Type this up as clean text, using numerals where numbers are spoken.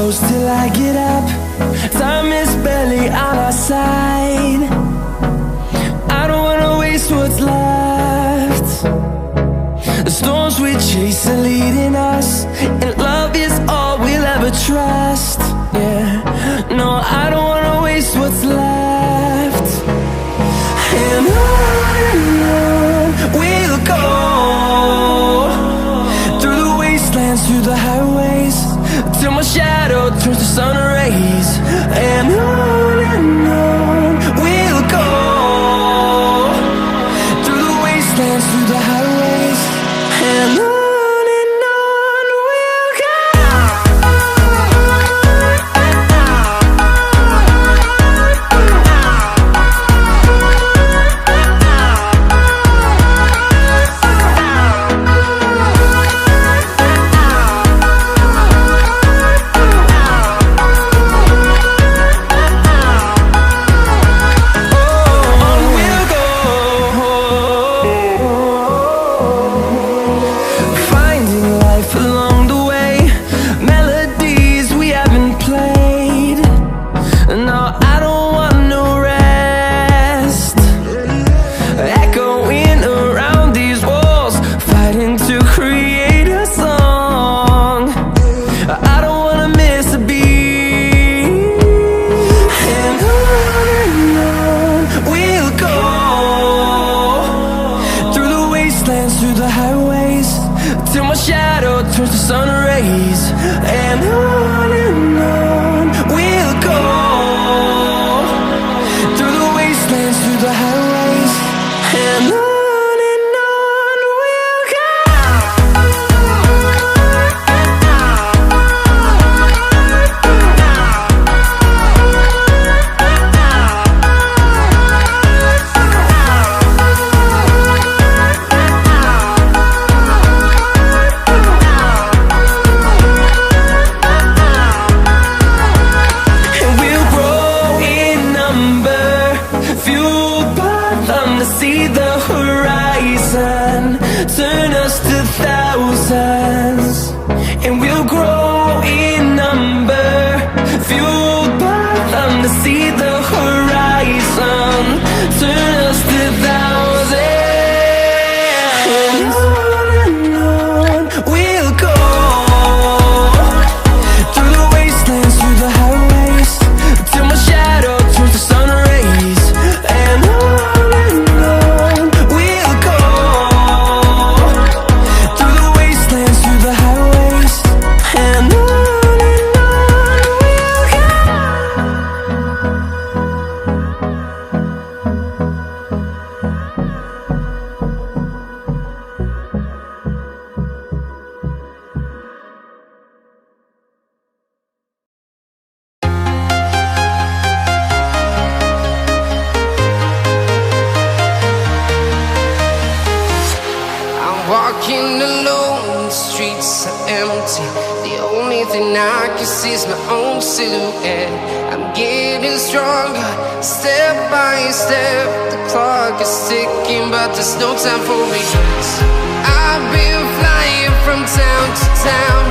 close till I get up. Time is barely on our side. I don't wanna waste what's left. The storms we chase are leading us, and love is all we'll ever trust. Yeah, no, I don't wanna waste what's left. And on we'll go, through the wastelands, through the highways, till my shadow turns to sun rays. And on we'll go, through the wastelands, through the highways, and on. Walking alone, the streets are empty. The only thing I can see is my own silhouette. I'm getting stronger, step by step. The clock is ticking, but there's no time for regrets. I've been flying from town to town,